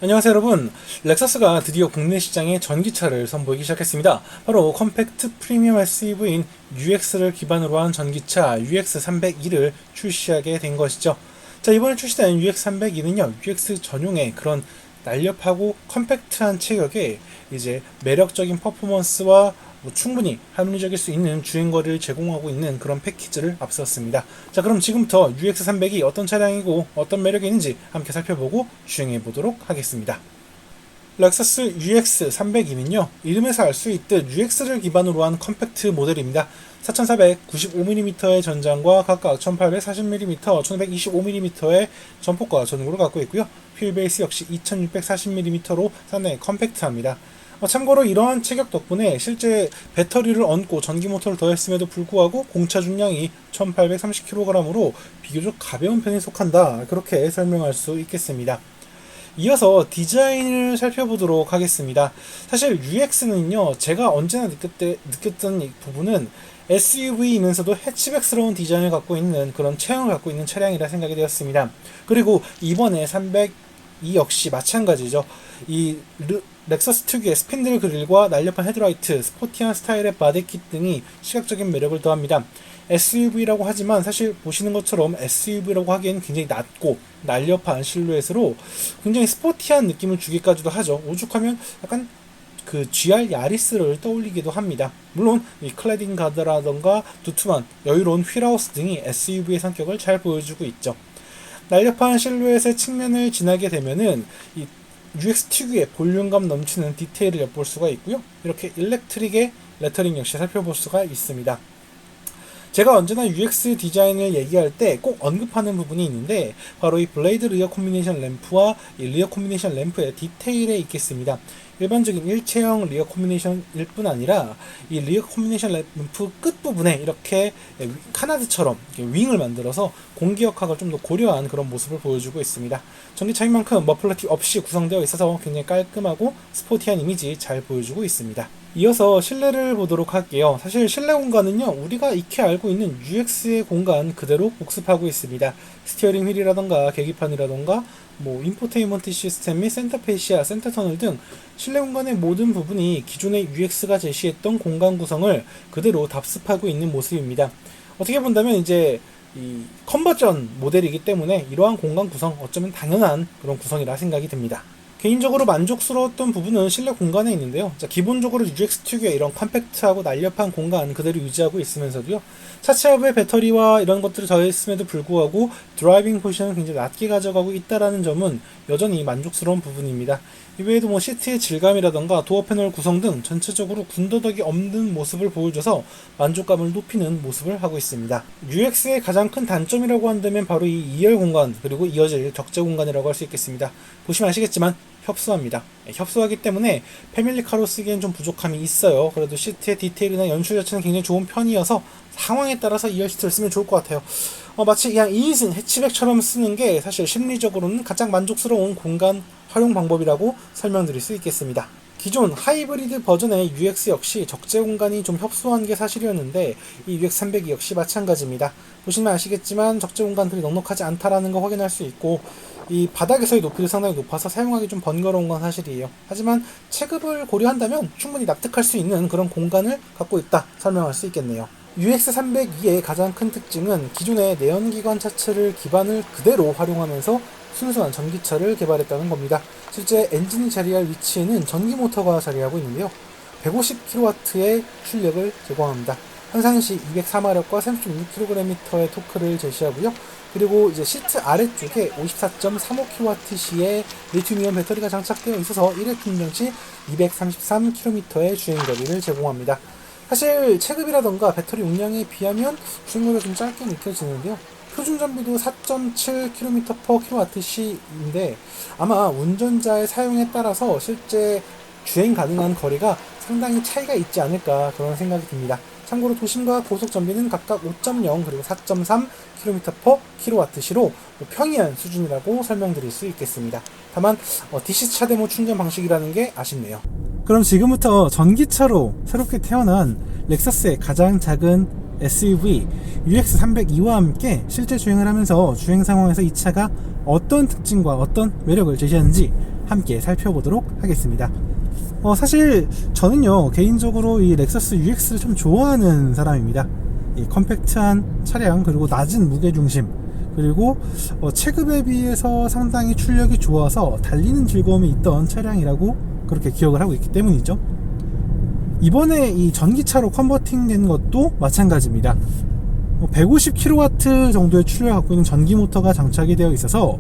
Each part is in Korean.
안녕하세요 여러분. 렉서스가 드디어 국내 시장에 전기차를 선보이기 시작했습니다. 바로 컴팩트 프리미엄 SUV인 UX를 기반으로 한 전기차 UX302를 출시하게 된 것이죠. 자, 이번에 출시된 UX302는요 UX 전용의 그런 날렵하고 컴팩트한 체격에 이제 매력적인 퍼포먼스와 충분히 합리적일 수 있는 주행거리를 제공하고 있는 그런 패키지를 앞섰습니다. 자, 그럼 지금부터 UX300이 어떤 차량이고 어떤 매력이 있는지 함께 살펴보고 주행해 보도록 하겠습니다. 렉서스 UX302는요 이름에서 알 수 있듯 UX를 기반으로 한 컴팩트 모델입니다. 4495mm의 전장과 각각 1840mm, 1125mm의 전폭과 전후를 갖고 있고요. 휠베이스 역시 2640mm로 상당히 컴팩트합니다. 참고로 이러한 체격 덕분에 실제 배터리를 얹고 전기 모터를 더했음에도 불구하고 공차 중량이 1830kg으로 비교적 가벼운 편에 속한다, 그렇게 설명할 수 있겠습니다. 이어서 디자인을 살펴보도록 하겠습니다. 사실 UX는요 제가 언제나 느꼈던 이 부분은 SUV이면서도 해치백스러운 디자인을 갖고 있는 그런 체형을 갖고 있는 차량이라 생각이 되었습니다. 그리고 이번에 302 역시 마찬가지죠. 이 렉서스 특유의 스핀들 그릴과 날렵한 헤드라이트, 스포티한 스타일의 바디킷 등이 시각적인 매력을 더합니다. SUV라고 하지만 사실 보시는 것처럼 SUV라고 하기엔 굉장히 낮고 날렵한 실루엣으로 굉장히 스포티한 느낌을 주기까지도 하죠. 오죽하면 약간 그 GR 야리스를 떠올리기도 합니다. 물론 이 클래딩 가드라던가 두툼한 여유로운 휠하우스 등이 SUV의 성격을 잘 보여주고 있죠. 날렵한 실루엣의 측면을 지나게 되면은 이 UX 특유의 볼륨감 넘치는 디테일을 엿볼 수가 있고요. 이렇게 일렉트릭의 레터링 역시 살펴볼 수가 있습니다. 제가 언제나 UX 디자인을 얘기할 때 꼭 언급하는 부분이 있는데 바로 이 블레이드 리어 콤비네이션 램프와 이 리어 콤비네이션 램프의 디테일에 있겠습니다. 일반적인 일체형 리어 콤비네이션일 뿐 아니라 이 리어 콤비네이션 램프 끝부분에 이렇게 카나드처럼 윙을 만들어서 공기역학을 좀 더 고려한 그런 모습을 보여주고 있습니다. 전기차인 만큼 머플러 팁 없이 구성되어 있어서 굉장히 깔끔하고 스포티한 이미지 잘 보여주고 있습니다. 이어서 실내를 보도록 할게요. 사실 실내 공간은요 우리가 익히 알고 있는 UX의 공간 그대로 복습하고 있습니다. 스티어링 휠이라던가 계기판이라던가 인포테인먼트 시스템 및 센터페시아, 센터터널 등 실내 공간의 모든 부분이 기존의 UX가 제시했던 공간 구성을 그대로 답습하고 있는 모습입니다. 어떻게 본다면 이제 이 컨버전 모델이기 때문에 이러한 공간 구성 어쩌면 당연한 그런 구성이라 생각이 듭니다. 개인적으로 만족스러웠던 부분은 실내 공간에 있는데요. 자, 기본적으로 UX 특유의 이런 컴팩트하고 날렵한 공간 그대로 유지하고 있으면서도요. 차체압의 배터리와 이런 것들을 더했음에도 불구하고 드라이빙 포지션을 굉장히 낮게 가져가고 있다는 점은 여전히 만족스러운 부분입니다. 이외에도 시트의 질감이라던가 도어 패널 구성 등 전체적으로 군더더기 없는 모습을 보여줘서 만족감을 높이는 모습을 하고 있습니다. UX의 가장 큰 단점이라고 한다면 바로 이 2열 공간 그리고 이어질 적재 공간이라고 할 수 있겠습니다. 보시면 아시겠지만 협소합니다. 협소하기 때문에 패밀리카로 쓰기엔 좀 부족함이 있어요. 그래도 시트의 디테일이나 연출 자체는 굉장히 좋은 편이어서 상황에 따라서 2열 시트를 쓰면 좋을 것 같아요. 마치 그냥 2인승 해치백처럼 쓰는 게 사실 심리적으로는 가장 만족스러운 공간 활용 방법이라고 설명드릴 수 있겠습니다. 기존 하이브리드 버전의 UX 역시 적재 공간이 좀 협소한 게 사실이었는데 이 UX302 역시 마찬가지입니다. 보시면 아시겠지만 적재 공간들이 넉넉하지 않다라는 거 확인할 수 있고 이 바닥에서의 높이도 상당히 높아서 사용하기 좀 번거로운 건 사실이에요. 하지만 체급을 고려한다면 충분히 납득할 수 있는 그런 공간을 갖고 있다 설명할 수 있겠네요. UX302의 가장 큰 특징은 기존의 내연기관 차체를 기반을 그대로 활용하면서 순수한 전기차를 개발했다는 겁니다. 실제 엔진이 자리할 위치에는 전기 모터가 자리하고 있는데요. 150kW의 출력을 제공합니다. 항상시 204마력과 36kgm의 토크를 제시하고요. 그리고 이제 시트 아래쪽에 54.35kWh의 리튬이온 배터리가 장착되어 있어서 1회 충전 시 233km의 주행거리를 제공합니다. 사실 체급이라던가 배터리 용량에 비하면 주행거리가 좀 짧게 느껴지는데요. 표준 전비도 4.7km/kWh인데 아마 운전자의 사용에 따라서 실제 주행 가능한 거리가 상당히 차이가 있지 않을까 그런 생각이 듭니다. 참고로 도심과 고속 전비는 각각 5.0 그리고 4.3km/kWh로 평이한 수준이라고 설명드릴 수 있겠습니다. 다만 DC 차대모 충전 방식이라는 게 아쉽네요. 그럼 지금부터 전기차로 새롭게 태어난 렉서스의 가장 작은 SUV UX302와 함께 실제 주행을 하면서 주행 상황에서 이 차가 어떤 특징과 어떤 매력을 제시하는지 함께 살펴보도록 하겠습니다. 사실 저는요 개인적으로 이 렉서스 UX를 참 좋아하는 사람입니다. 이 컴팩트한 차량, 그리고 낮은 무게중심, 그리고 체급에 비해서 상당히 출력이 좋아서 달리는 즐거움이 있던 차량이라고 그렇게 기억을 하고 있기 때문이죠. 이번에 이 전기차로 컨버팅 된 것도 마찬가지입니다. 150kW 정도의 출력을 갖고 있는 전기 모터가 장착이 되어 있어서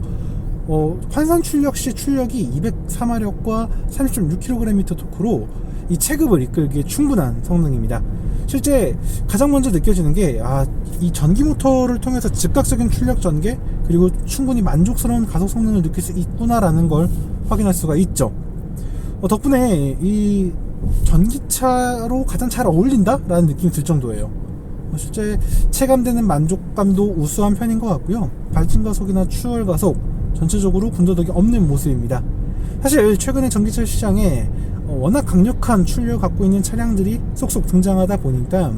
환산 출력 시 출력이 204마력과 30.6kgm 토크로 이 체급을 이끌기에 충분한 성능입니다. 실제 가장 먼저 느껴지는 게 이 전기 모터를 통해서 즉각적인 출력 전개, 그리고 충분히 만족스러운 가속 성능을 느낄 수 있구나라는 걸 확인할 수가 있죠. 덕분에 이 전기차로 가장 잘 어울린다라는 느낌이 들 정도예요. 실제 체감되는 만족감도 우수한 편인 것 같고요. 발진 가속이나 추월 가속 전체적으로 군더더기 없는 모습입니다. 사실 최근에 전기차 시장에 워낙 강력한 출력을 갖고 있는 차량들이 속속 등장하다 보니까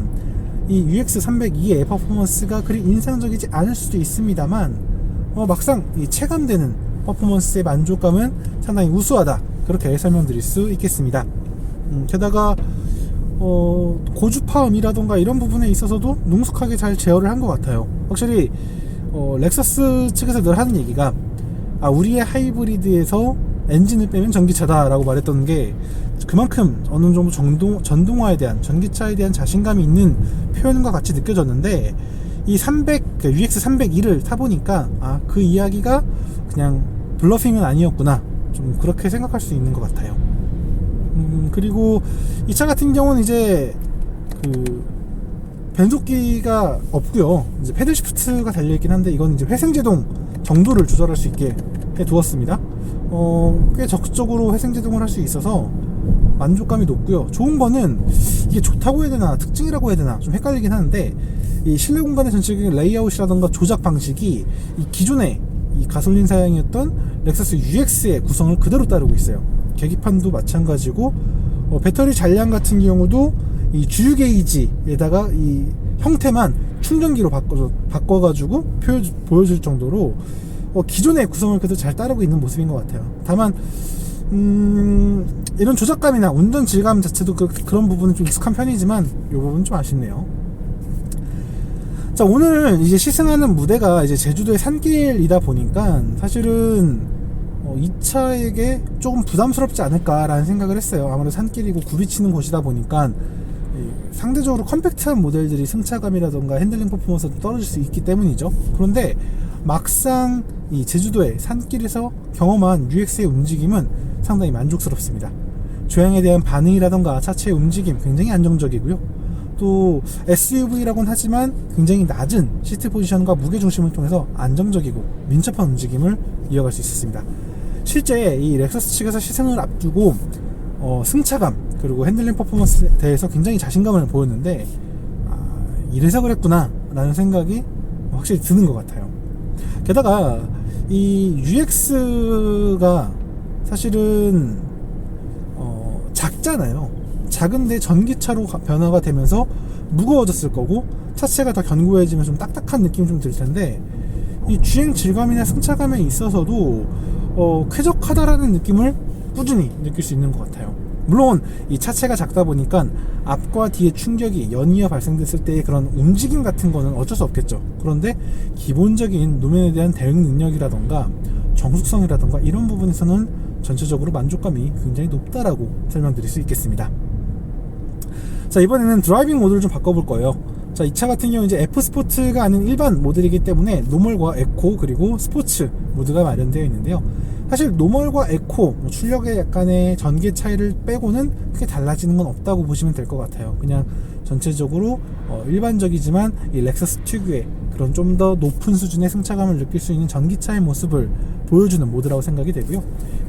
이 UX302의 퍼포먼스가 그리 인상적이지 않을 수도 있습니다만 막상 이 체감되는 퍼포먼스의 만족감은 상당히 우수하다, 그렇게 설명드릴 수 있겠습니다. 게다가 고주파음이라던가 이런 부분에 있어서도 능숙하게 잘 제어를 한 것 같아요. 확실히 렉서스 측에서 늘 하는 얘기가 우리의 하이브리드에서 엔진을 빼면 전기차다 라고 말했던 게 그만큼 어느 정도 전동화에 대한, 전기차에 대한 자신감이 있는 표현과 같이 느껴졌는데, 이 UX302를 타보니까 그 이야기가 그냥 블러핑은 아니었구나, 좀 그렇게 생각할 수 있는 것 같아요. 그리고 이 차 같은 경우는 이제 변속기가 없고요. 이제 패들 시프트가 달려있긴 한데 이건 이제 회생제동 정도를 조절할 수 있게 해두었습니다. 꽤 적극적으로 회생제동을 할 수 있어서 만족감이 높고요. 좋은 거는 이게 좋다고 해야 되나 특징이라고 해야 되나 좀 헷갈리긴 하는데, 이 실내 공간의 전체적인 레이아웃이라던가 조작 방식이 이 기존의 이 가솔린 사양이었던 렉서스 UX의 구성을 그대로 따르고 있어요. 계기판도 마찬가지고, 배터리 잔량 같은 경우도 이 주유 게이지에다가 이 형태만 충전기로 바꿔가지고 보여줄 정도로 기존의 구성을 그래도 잘 따르고 있는 모습인 것 같아요. 다만 이런 조작감이나 운전 질감 자체도 그런 부분은 좀 익숙한 편이지만 이 부분은 좀 아쉽네요. 자, 오늘 이제 시승하는 무대가 이제 제주도의 산길이다 보니까 사실은 이 차에게 조금 부담스럽지 않을까라는 생각을 했어요. 아무래도 산길이고 굽이치는 곳이다 보니까 상대적으로 컴팩트한 모델들이 승차감이라던가 핸들링 퍼포먼스도 떨어질 수 있기 때문이죠. 그런데 막상 이 제주도의 산길에서 경험한 UX의 움직임은 상당히 만족스럽습니다. 조향에 대한 반응이라던가 차체의 움직임 굉장히 안정적이고요. 또 SUV라고는 하지만 굉장히 낮은 시트 포지션과 무게중심을 통해서 안정적이고 민첩한 움직임을 이어갈 수 있었습니다. 실제 이 렉서스 측에서 시승을 앞두고 승차감 그리고 핸들링 퍼포먼스에 대해서 굉장히 자신감을 보였는데 이래서 그랬구나 라는 생각이 확실히 드는 것 같아요. 게다가 이 UX가 사실은 작잖아요. 작은데 전기차로 변화가 되면서 무거워졌을 거고 차체가 더 견고해지면서 좀 딱딱한 느낌이 좀 들 텐데, 이 주행 질감이나 승차감에 있어서도 쾌적하다라는 느낌을 꾸준히 느낄 수 있는 것 같아요. 물론 이 차체가 작다 보니까 앞과 뒤의 충격이 연이어 발생됐을 때의 그런 움직임 같은 거는 어쩔 수 없겠죠. 그런데 기본적인 노면에 대한 대응 능력이라던가 정숙성이라던가 이런 부분에서는 전체적으로 만족감이 굉장히 높다라고 설명드릴 수 있겠습니다. 자, 이번에는 드라이빙 모드를 좀 바꿔볼 거예요. 자, 이 차 같은 경우 이제 F 스포츠가 아닌 일반 모델이기 때문에 노멀과 에코 그리고 스포츠 모드가 마련되어 있는데요. 사실 노멀과 에코, 출력의 약간의 전개 차이를 빼고는 크게 달라지는 건 없다고 보시면 될 것 같아요. 그냥 전체적으로 일반적이지만 이 렉서스 특유의 그런 좀 더 높은 수준의 승차감을 느낄 수 있는 전기차의 모습을 보여주는 모드라고 생각이 되고요.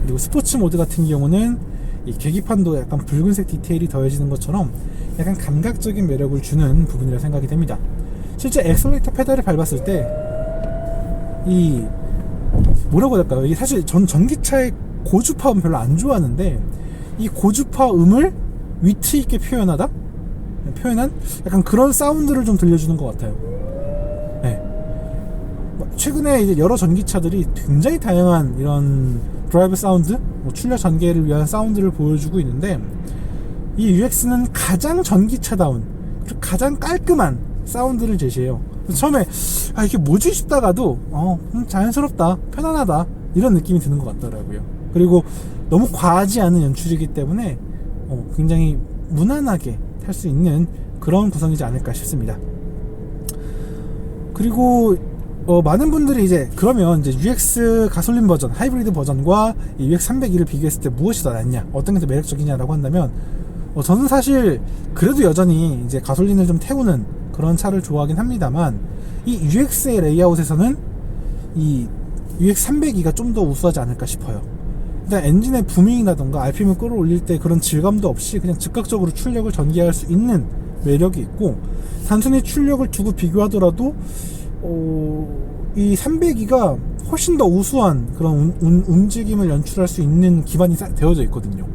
그리고 스포츠 모드 같은 경우는 이 계기판도 약간 붉은색 디테일이 더해지는 것처럼 약간 감각적인 매력을 주는 부분이라 생각이 됩니다. 실제 엑셀레이터 페달을 밟았을 때 이 뭐라고 해야 될까요? 이게 사실 전 전기차의 고주파음 별로 안 좋아하는데 이 고주파음을 위트 있게 표현한 약간 그런 사운드를 좀 들려주는 것 같아요. 네. 최근에 이제 여러 전기차들이 굉장히 다양한 이런 드라이브 사운드, 출력 전개를 위한 사운드를 보여주고 있는데, 이 UX는 가장 전기차다운, 그리고 가장 깔끔한 사운드를 제시해요. 처음에 이게 뭐지 싶다가도 자연스럽다, 편안하다, 이런 느낌이 드는 것 같더라고요. 그리고 너무 과하지 않은 연출이기 때문에 굉장히 무난하게 탈 수 있는 그런 구성이지 않을까 싶습니다. 그리고 많은 분들이 이제 그러면 이제 UX 가솔린 버전, 하이브리드 버전과 이 UX 302를 비교했을 때 무엇이 더 낫냐, 어떤 게 더 매력적이냐라고 한다면, 저는 사실 그래도 여전히 이제 가솔린을 좀 태우는 그런 차를 좋아하긴 합니다만, 이 UX의 레이아웃에서는 이 UX 302가 좀 더 우수하지 않을까 싶어요. 일단 엔진의 부밍이라던가 RPM을 끌어올릴 때 그런 질감도 없이 그냥 즉각적으로 출력을 전개할 수 있는 매력이 있고, 단순히 출력을 두고 비교하더라도 이 302가 훨씬 더 우수한 그런 움직임을 연출할 수 있는 기반이 되어져 있거든요.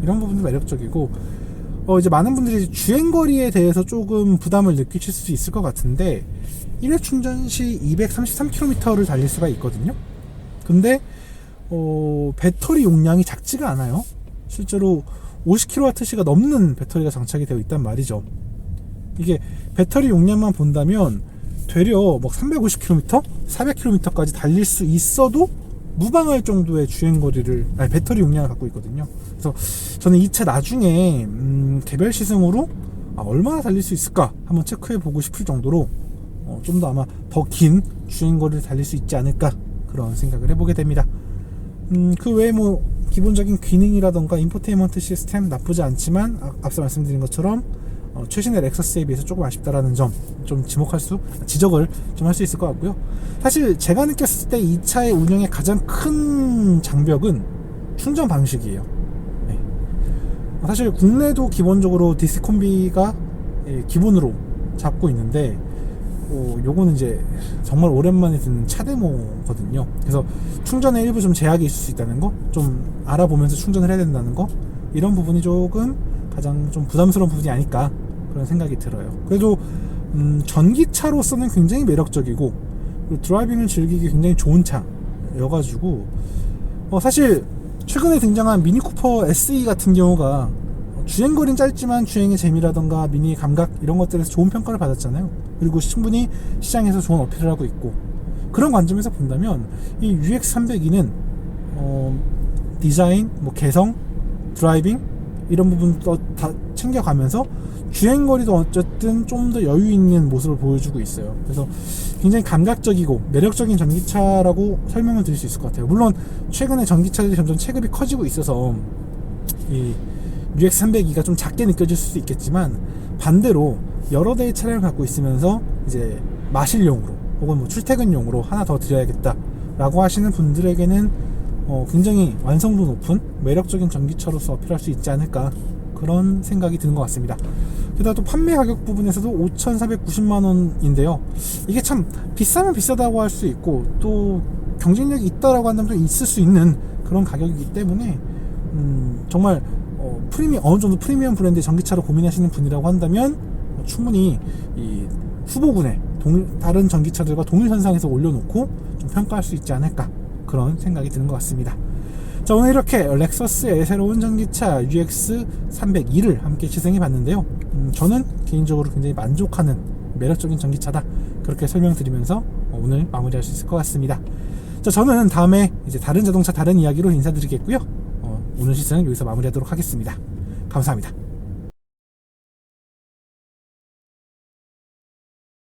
이런 부분도 매력적이고, 이제 많은 분들이 주행거리에 대해서 조금 부담을 느끼실 수 있을 것 같은데, 1회 충전 시 233km를 달릴 수가 있거든요. 근데 배터리 용량이 작지가 않아요. 실제로 50kWh가 넘는 배터리가 장착이 되어 있단 말이죠. 이게 배터리 용량만 본다면 되려 350km, 400km까지 달릴 수 있어도 무방할 정도의 주행거리를, 배터리 용량을 갖고 있거든요. 그래서 저는 이 차 나중에 개별 시승으로 얼마나 달릴 수 있을까 한번 체크해 보고 싶을 정도로 좀 더 아마 더 긴 주행거리를 달릴 수 있지 않을까, 그런 생각을 해보게 됩니다. 그 외에 기본적인 기능이라던가 인포테인먼트 시스템 나쁘지 않지만, 앞서 말씀드린 것처럼 최신의 렉서스에 비해서 조금 아쉽다라는 점 좀 지적을 좀 할 수 있을 것 같고요. 사실 제가 느꼈을 때 이 차의 운영의 가장 큰 장벽은 충전 방식이에요. 네. 사실 국내도 기본적으로 DC 콤비가 기본으로 잡고 있는데, 요거는 이제 정말 오랜만에 듣는 차 데모거든요. 그래서 충전에 일부 좀 제약이 있을 수 있다는 거, 좀 알아보면서 충전을 해야 된다는 거, 이런 부분이 조금 가장 좀 부담스러운 부분이 아닐까, 그런 생각이 들어요. 그래도 전기차로서는 굉장히 매력적이고, 그리고 드라이빙을 즐기기 굉장히 좋은 차여가지고, 사실 최근에 등장한 미니 쿠퍼 SE 같은 경우가 주행거리는 짧지만 주행의 재미라던가 미니의 감각, 이런 것들에서 좋은 평가를 받았잖아요. 그리고 충분히 시장에서 좋은 어필을 하고 있고, 그런 관점에서 본다면 이 UX302는 디자인, 개성, 드라이빙, 이런 부분도 다 챙겨가면서 주행거리도 어쨌든 좀 더 여유 있는 모습을 보여주고 있어요. 그래서 굉장히 감각적이고 매력적인 전기차라고 설명을 드릴 수 있을 것 같아요. 물론 최근에 전기차들이 점점 체급이 커지고 있어서 이 UX302가 좀 작게 느껴질 수도 있겠지만, 반대로 여러 대의 차량을 갖고 있으면서 이제 마실용으로 혹은 출퇴근용으로 하나 더 드려야겠다 라고 하시는 분들에게는 굉장히 완성도 높은 매력적인 전기차로서 어필할 수 있지 않을까, 그런 생각이 드는 것 같습니다. 게다가 또 판매 가격 부분에서도 5,490만원인데요 이게 참 비싸면 비싸다고 할 수 있고, 또 경쟁력이 있다라고 한다면 또 있을 수 있는 그런 가격이기 때문에 정말 어느 정도 프리미엄 브랜드의 전기차로 고민하시는 분이라고 한다면 충분히 이 후보군에 다른 전기차들과 동일 현상에서 올려놓고 좀 평가할 수 있지 않을까, 그런 생각이 드는 것 같습니다. 자, 오늘 이렇게 렉서스의 새로운 전기차 UX302를 함께 시승해 봤는데요. 저는 개인적으로 굉장히 만족하는 매력적인 전기차다, 그렇게 설명드리면서 오늘 마무리할 수 있을 것 같습니다. 자, 저는 다음에 이제 다른 자동차 다른 이야기로 인사드리겠고요. 오늘 시승 여기서 마무리하도록 하겠습니다. 감사합니다.